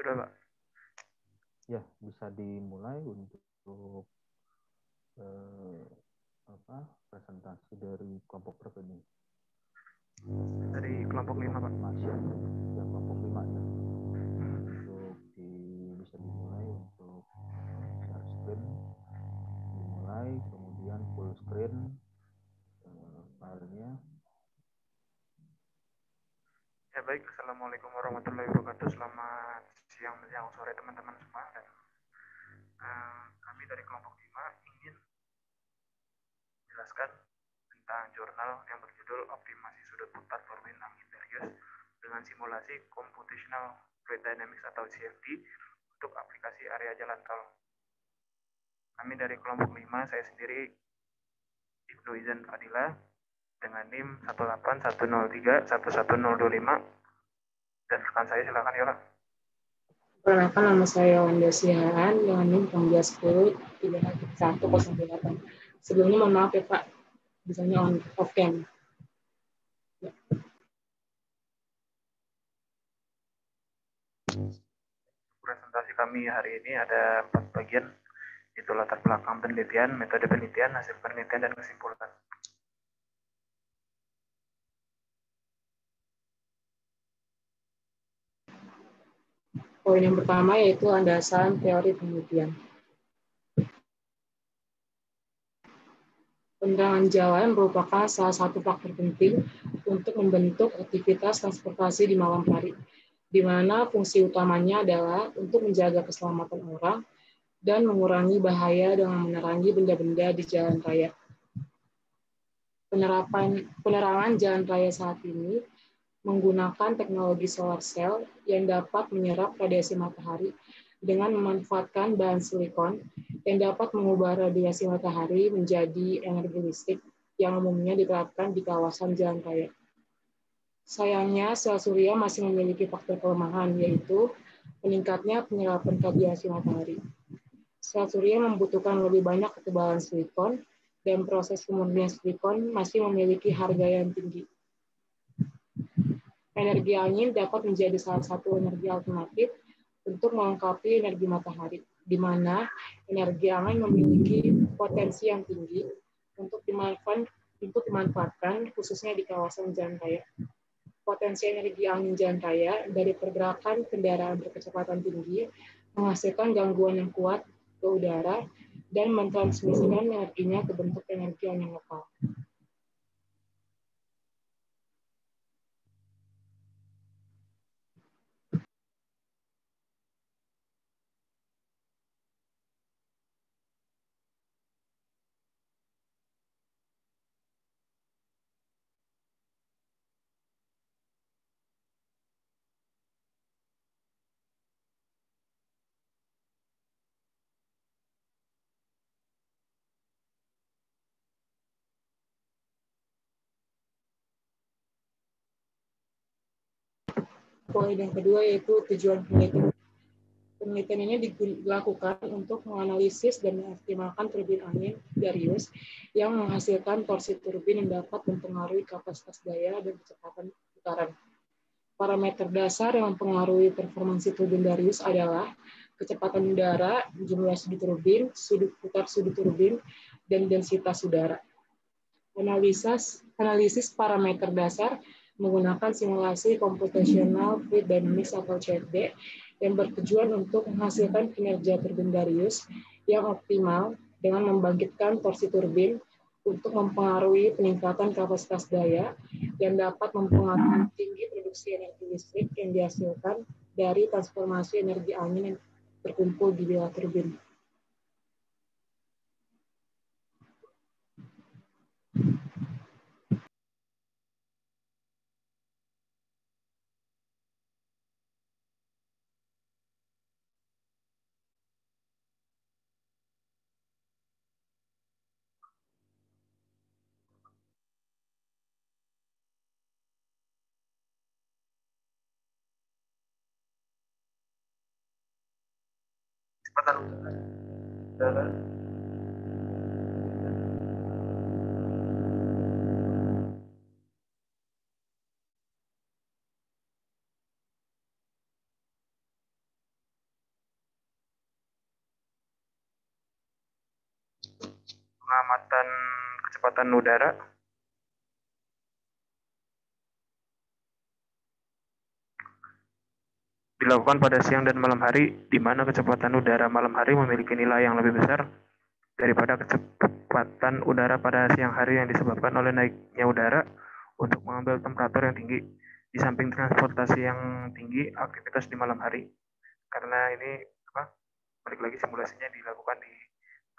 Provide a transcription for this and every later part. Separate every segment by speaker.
Speaker 1: Sudah, Pak.
Speaker 2: Ya, bisa dimulai untuk presentasi dari kelompok berapa ini?
Speaker 1: Dari kelompok 5, Pak.
Speaker 2: Masih ada yang kelompok 5 ya. Bisa dimulai untuk share screen, dimulai, kemudian full screen filenya.
Speaker 1: Ya baik, Assalamualaikum warahmatullahi wabarakatuh. Selamat siang, menjelang sore teman-teman semua. Dan kami dari kelompok 5 ingin menjelaskan tentang jurnal yang berjudul Optimasi Sudut Putar Turbin Angin Darius dengan simulasi Computational Fluid Dynamics atau CFD untuk aplikasi area jalan tol. Kami dari kelompok 5, saya sendiri Ibnu Izan Fadila dengan NIM 18103111025. Dan rekan saya silakan Yola.
Speaker 3: Perkenalkan, nama saya Wanda Sihaan dengan NIM 13108. Sebelumnya mohon maaf ya Pak, misalnya off cam.
Speaker 1: Presentasi kami hari ini ada 4 bagian, yaitu latar belakang penelitian, metode penelitian, hasil penelitian, dan kesimpulan.
Speaker 3: Poin yang pertama yaitu landasan teori penelitian. Penerangan jalan merupakan salah satu faktor penting untuk membentuk aktivitas transportasi di malam hari, di mana fungsi utamanya adalah untuk menjaga keselamatan orang dan mengurangi bahaya dengan menerangi benda-benda di jalan raya. Penerangan jalan raya saat ini menggunakan teknologi solar cell yang dapat menyerap radiasi matahari dengan memanfaatkan bahan silikon yang dapat mengubah radiasi matahari menjadi energi listrik yang umumnya diterapkan di kawasan jalan raya. Sayangnya, sel surya masih memiliki faktor kelemahan, yaitu meningkatnya penyerapan radiasi matahari. Sel surya membutuhkan lebih banyak ketebalan silikon, dan proses pemurnian silikon masih memiliki harga yang tinggi. Energi angin dapat menjadi salah satu energi alternatif untuk melengkapi energi matahari, di mana energi angin memiliki potensi yang tinggi untuk dimanfaatkan khususnya di kawasan jalan raya. Potensi energi angin jalan raya dari pergerakan kendaraan berkecepatan tinggi menghasilkan gangguan yang kuat ke udara dan mentransmisikan energinya ke bentuk energi angin lokal. Poin yang kedua yaitu tujuan penelitian. Penelitian ini dilakukan untuk menganalisis dan mengoptimalkan turbin angin Darius yang menghasilkan torsi turbin yang dapat mempengaruhi kapasitas daya dan kecepatan putaran. Parameter dasar yang mempengaruhi performansi turbin Darius adalah kecepatan udara, jumlah sudut turbin, sudut putar sudut turbin, dan densitas udara. Analisis parameter dasar menggunakan simulasi Computational Fluid Dynamics atau CFD yang bertujuan untuk menghasilkan kinerja turbin Darius yang optimal dengan membangkitkan torsi turbin untuk mempengaruhi peningkatan kapasitas daya yang dapat mempengaruhi tinggi produksi energi listrik yang dihasilkan dari transformasi energi angin yang terkumpul di bilah turbin.
Speaker 1: Udara. pengamatan kecepatan udara. Dilakukan pada siang dan malam hari, di mana kecepatan udara malam hari memiliki nilai yang lebih besar daripada kecepatan udara pada siang hari yang disebabkan oleh naiknya udara untuk mengambil temperatur yang tinggi. Di samping transportasi yang tinggi, aktivitas di malam hari. Karena ini balik lagi simulasinya dilakukan di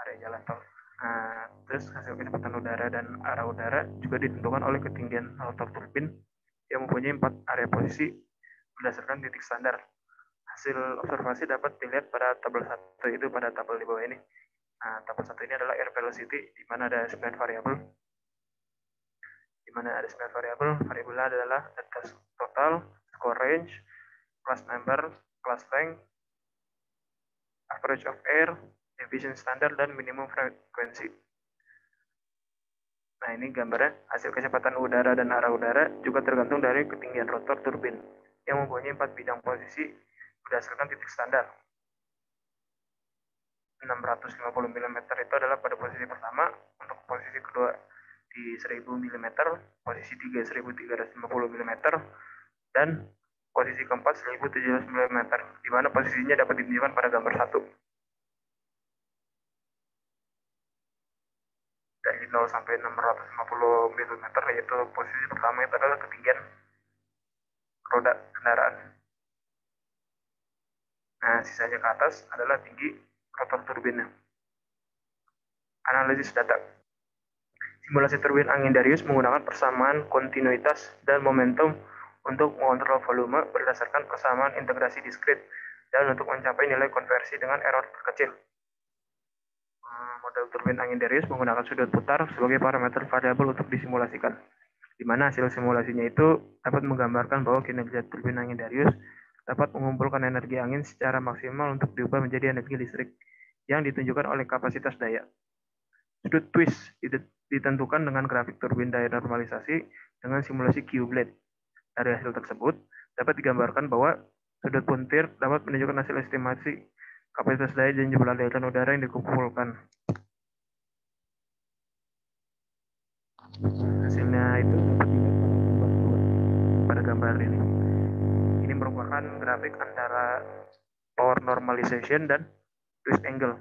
Speaker 1: area jalan tol. Nah, terus hasil kecepatan udara dan arah udara juga ditentukan oleh ketinggian rotor turbin yang mempunyai 4 area posisi berdasarkan titik standar. Hasil observasi dapat dilihat pada tabel 1, itu pada tabel di bawah ini. Nah, tabel 1 ini adalah air velocity, di mana ada 9 variabel. Variabelnya adalah data total, score range, class number, class length, average of air, deviation standard, dan minimum frekuensi. Nah, ini gambarnya. Hasil kecepatan udara dan arah udara juga tergantung dari ketinggian rotor turbin yang mempunyai 4 bidang posisi berdasarkan titik standar. 650 mm itu adalah pada posisi pertama, untuk posisi kedua di 1000 mm, posisi 3 1350 mm, dan posisi keempat 1700 mm, di mana posisinya dapat ditunjukkan pada gambar 1. Dari 0 sampai 650 mm, yaitu posisi pertama itu adalah ketinggian roda kendaraan. Nah, sisanya ke atas adalah tinggi rotor turbinnya. Analisis data. Simulasi turbin angin Darius menggunakan persamaan kontinuitas dan momentum untuk mengontrol volume berdasarkan persamaan integrasi diskrit dan untuk mencapai nilai konversi dengan error terkecil. Model turbin angin Darius menggunakan sudut putar sebagai parameter variabel untuk disimulasikan, di mana hasil simulasinya itu dapat menggambarkan bahwa kinerja turbin angin Darius dapat mengumpulkan energi angin secara maksimal untuk diubah menjadi energi listrik yang ditunjukkan oleh kapasitas daya. Sudut twist ditentukan dengan grafik turbin daya normalisasi dengan simulasi Q-blade. Dari hasil tersebut dapat digambarkan bahwa sudut puntir dapat menunjukkan hasil estimasi kapasitas daya dan jumlah aliran udara yang dikumpulkan. Hasilnya itu dapat dilihat pada gambar ini. Ini merupakan grafik antara power normalization dan twist angle.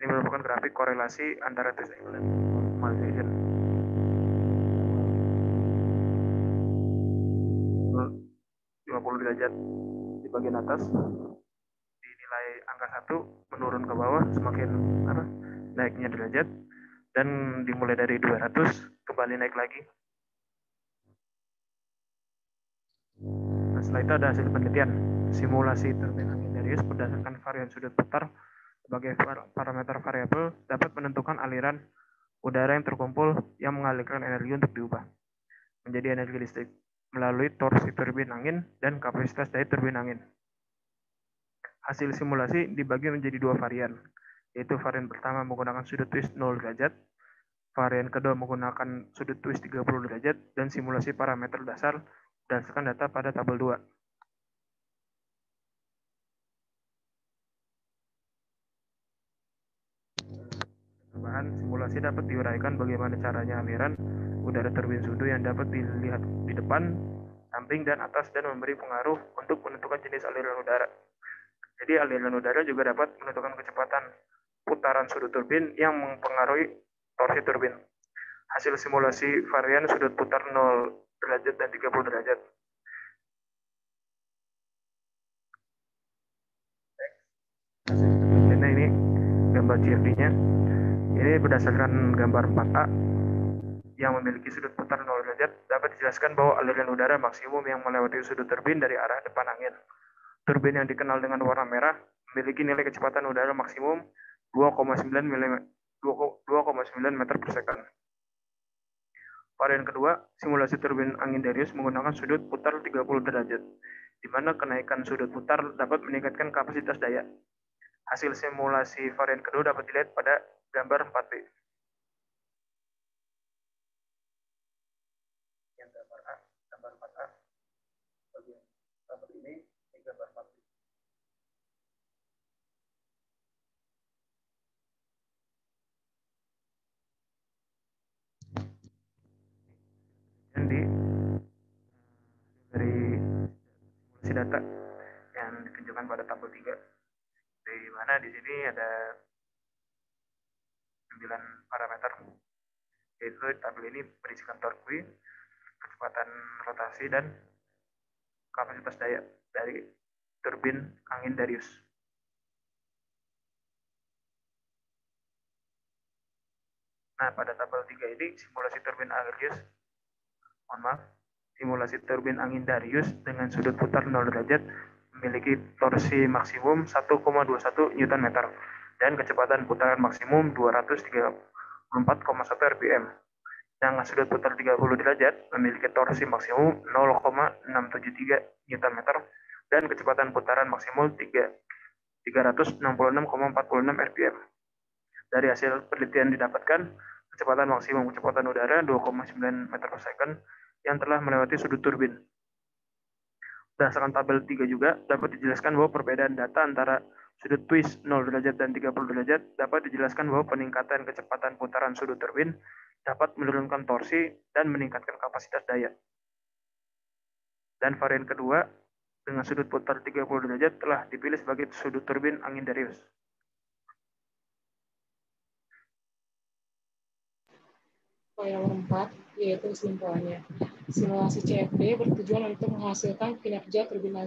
Speaker 1: Ini merupakan grafik korelasi antara twist angle dan normalization. 50 derajat di bagian atas, di nilai angka 1 menurun ke bawah semakin naiknya derajat, dan dimulai dari 200 kembali naik lagi. Nah, setelah itu ada hasil penelitian. Simulasi turbin angin Darius berdasarkan varian sudut putar sebagai parameter variabel dapat menentukan aliran udara yang terkumpul yang mengalirkan energi untuk diubah menjadi energi listrik melalui torsi turbin angin dan kapasitas daya turbin angin. Hasil simulasi dibagi menjadi 2 varian, yaitu varian pertama menggunakan sudut twist 0 derajat, varian kedua menggunakan sudut twist 30 derajat, dan simulasi parameter dasar berdasarkan data pada tabel 2. Tambahan, simulasi dapat diuraikan bagaimana caranya aliran udara turbin sudu yang dapat dilihat di depan, samping, dan atas, dan memberi pengaruh untuk menentukan jenis aliran udara. Jadi aliran udara juga dapat menentukan kecepatan putaran sudut turbin yang mempengaruhi torsi turbin. Hasil simulasi varian sudut putar 0 derajat dan 30 derajat. Hasil ini gambar CFD-nya. Ini berdasarkan gambar 4A yang memiliki sudut putar 0 derajat, dapat dijelaskan bahwa aliran udara maksimum yang melewati sudut turbin dari arah depan angin. Turbin yang dikenal dengan warna merah memiliki nilai kecepatan udara maksimum 2,9 meter per second. Varian kedua, simulasi turbin angin Darius menggunakan sudut putar 30 derajat, di mana kenaikan sudut putar dapat meningkatkan kapasitas daya. Hasil simulasi varian kedua dapat dilihat pada gambar 4B. Yang gambar 4A, bagian gambar ini gambar 4B. data yang ditunjukkan pada tabel 3. Di mana di sini ada 9 parameter, yaitu tabel ini berisikan torque, kecepatan rotasi, dan kapasitas daya dari turbin angin Darius. Nah, pada tabel 3 ini simulasi turbin angin Darius dengan sudut putar 0 derajat memiliki torsi maksimum 1,21 Nm dan kecepatan putaran maksimum 234,1 rpm. Dengan sudut putar 30 derajat memiliki torsi maksimum 0,673 Nm dan kecepatan putaran maksimum 366,46 rpm. Dari hasil penelitian didapatkan kecepatan maksimum kecepatan udara 2,9 meter per second yang telah melewati sudut turbin. Berdasarkan tabel 3 juga dapat dijelaskan bahwa perbedaan data antara sudut twist 0 derajat dan 30 derajat dapat dijelaskan bahwa peningkatan kecepatan putaran sudut turbin dapat menurunkan torsi dan meningkatkan kapasitas daya. Dan varian kedua dengan sudut putar 30 derajat telah dipilih sebagai sudut turbin angin Darius.
Speaker 3: Yang 4, yaitu kesimpulannya. Simulasi CFD bertujuan untuk menghasilkan kinerja turbin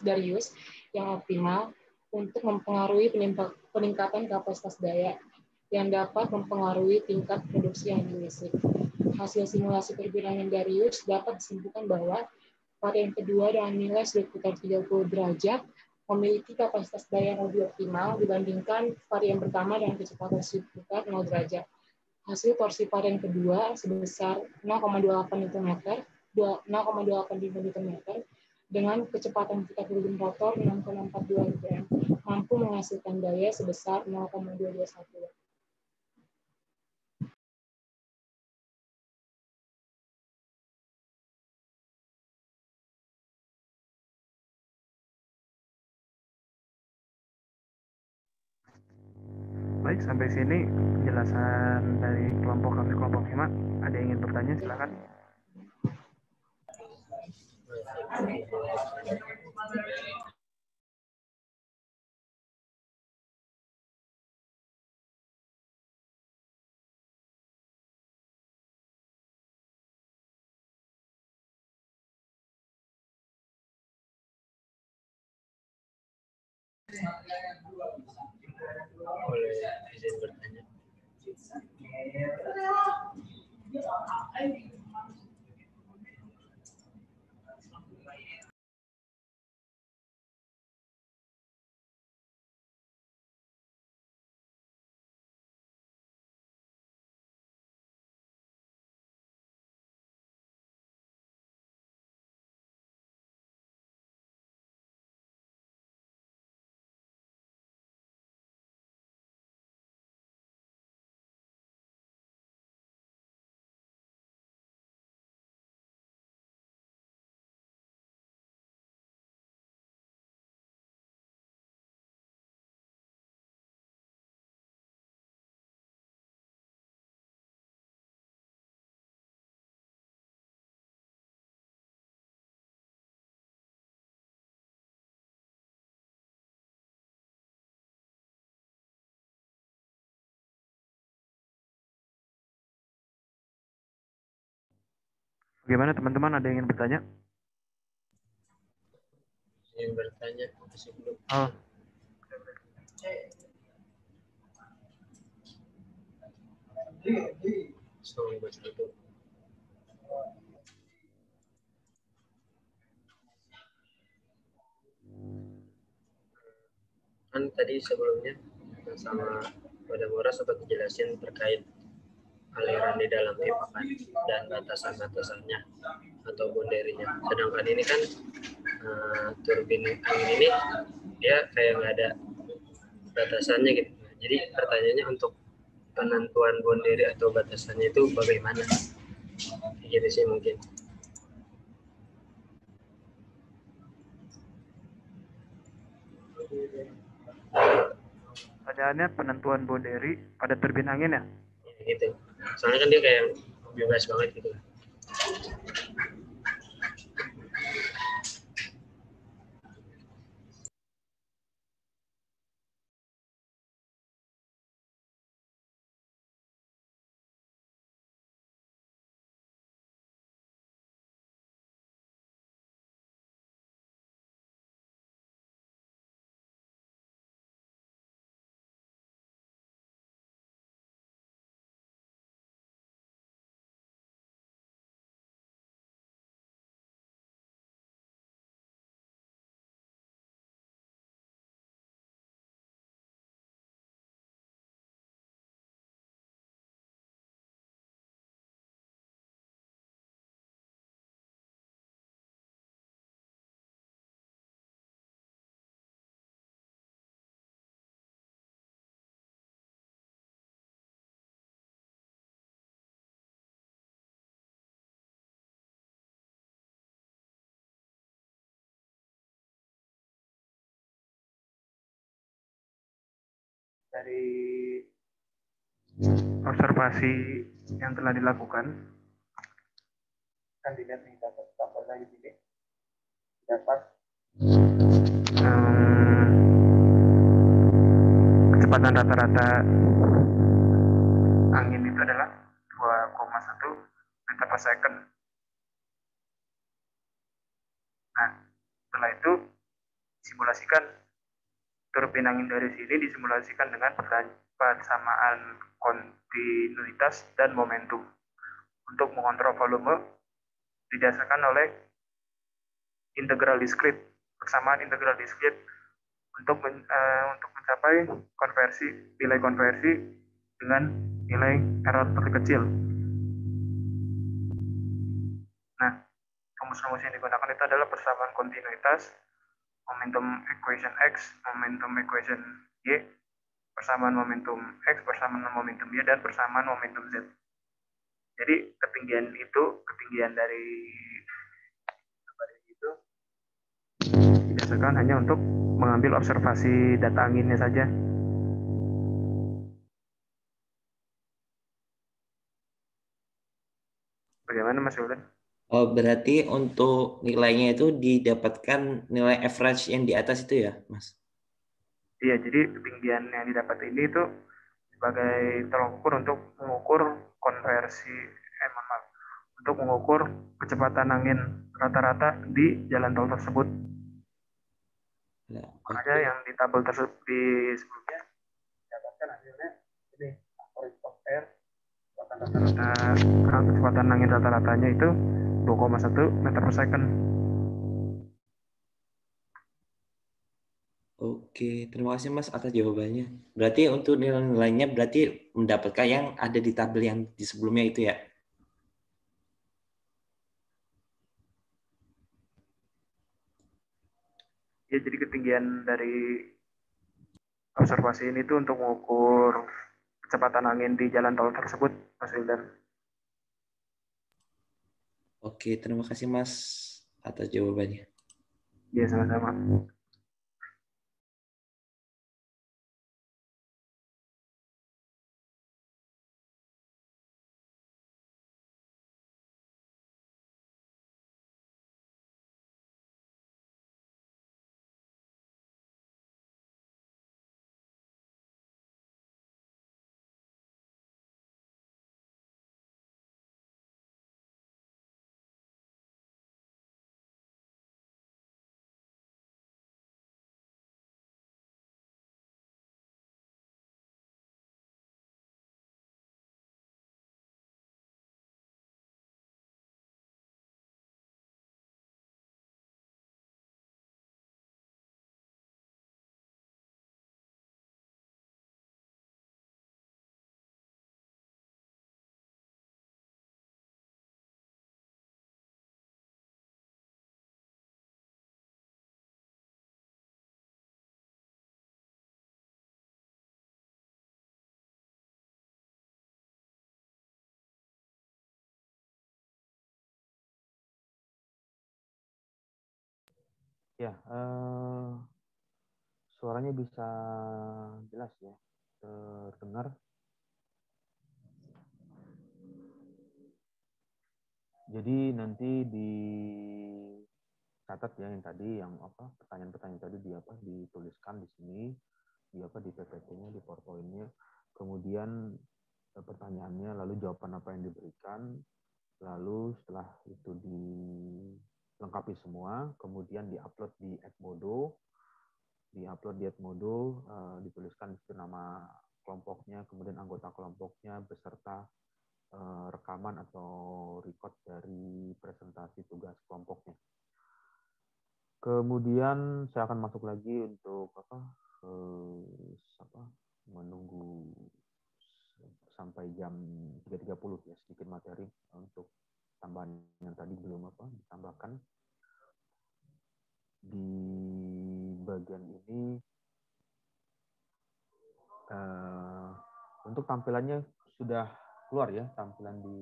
Speaker 3: Darius yang optimal untuk mempengaruhi peningkatan kapasitas daya yang dapat mempengaruhi tingkat produksi energi listrik. Hasil simulasi turbin angin Darius dapat disimpulkan bahwa varian kedua dengan nilai sudut putar 30 derajat memiliki kapasitas daya yang lebih optimal dibandingkan varian pertama dengan kecepatan sudut putar 0 derajat. Hasil torsi varian kedua sebesar 0,28 Nm dengan kecepatan putar turbin rotor 6,42 rpm mampu menghasilkan daya sebesar 0,221 watt.
Speaker 1: Baik, sampai sini penjelasan dari kelompok 5. Ada yang ingin bertanya, silakan.
Speaker 4: Boleh izin bertanya.
Speaker 1: Bagaimana teman-teman, ada yang ingin bertanya?
Speaker 4: Ingin bertanya, masih belum.
Speaker 1: Oh.
Speaker 4: Kan tadi sebelumnya sama pada Mora sempat dijelasin terkait aliran di dalam pipa kan dan batasan-batasannya atau boundary-nya. Sedangkan ini kan turbin angin ini dia kayak nggak ada batasannya gitu. Jadi pertanyaannya untuk penentuan boundary atau batasannya itu bagaimana? Gitu sih mungkin.
Speaker 1: Pertanyaannya penentuan boundary pada turbin angin ya?
Speaker 4: Gitu. Soalnya kan dia kayak bebas banget gitu.
Speaker 1: dari observasi yang telah dilakukan, kan dilihat nih tabelnya di sini, dapat kecepatan rata-rata angin itu adalah 2,1 meter per second. Nah, setelah itu simulasikan turbin angin dari sini disimulasikan dengan persamaan kontinuitas dan momentum. Untuk mengontrol volume didasarkan oleh integral discrete, persamaan integral discrete untuk mencapai nilai konversi dengan nilai error terkecil. Nah, rumus-rumus yang digunakan itu adalah persamaan kontinuitas, momentum equation X, momentum equation Y, persamaan momentum X, persamaan momentum Y, dan persamaan momentum Z. Jadi ketinggian dari itu didasarkan hanya untuk mengambil observasi data anginnya saja. Bagaimana Mas Yulen?
Speaker 5: Oh, berarti untuk nilainya itu didapatkan nilai average yang di atas itu ya, Mas?
Speaker 1: Iya, jadi ketinggian yang didapat ini itu sebagai tolak ukur untuk mengukur untuk mengukur kecepatan angin rata-rata di jalan tol tersebut. Makanya yang di tabel tersebut di sebelumnya dapatkan hasilnya ini average of air, kecepatan angin rata-ratanya itu 2,1 meter per second.
Speaker 5: Oke, terima kasih Mas atas jawabannya. Berarti untuk nilai-nilainya berarti mendapatkan yang ada di tabel yang di sebelumnya itu ya?
Speaker 1: Ya, jadi ketinggian dari observasi ini tuh untuk mengukur kecepatan angin di jalan tol tersebut, Mas Wildan.
Speaker 5: Oke, terima kasih Mas atas jawabannya.
Speaker 1: Ya, sama-sama.
Speaker 2: Ya, suaranya bisa jelas ya, terdengar. Jadi nanti dicatat ya yang tadi, pertanyaan-pertanyaan tadi dituliskan di sini, di PPT-nya, di PowerPoint-nya. Kemudian pertanyaannya, lalu jawaban apa yang diberikan, lalu setelah itu dilengkapi semua, kemudian diupload di Edmodo, dituliskan itu nama kelompoknya, kemudian anggota kelompoknya beserta rekaman atau record dari presentasi tugas kelompoknya. Kemudian saya akan masuk lagi untuk menunggu sampai jam 3.30 ya, sedikit materi untuk tambahan yang tadi belum ditambahkan. Di bagian ini untuk tampilannya sudah keluar ya, tampilan di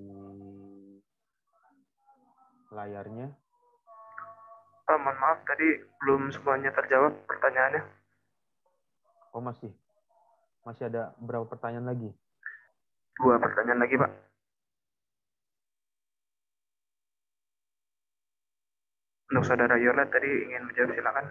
Speaker 2: layarnya.
Speaker 1: Mohon maaf, tadi belum semuanya terjawab pertanyaannya.
Speaker 2: Oh, masih. Masih ada berapa pertanyaan lagi?
Speaker 1: 2 pertanyaan lagi, Pak. Untuk Saudara Yola tadi ingin menjawab, silakan.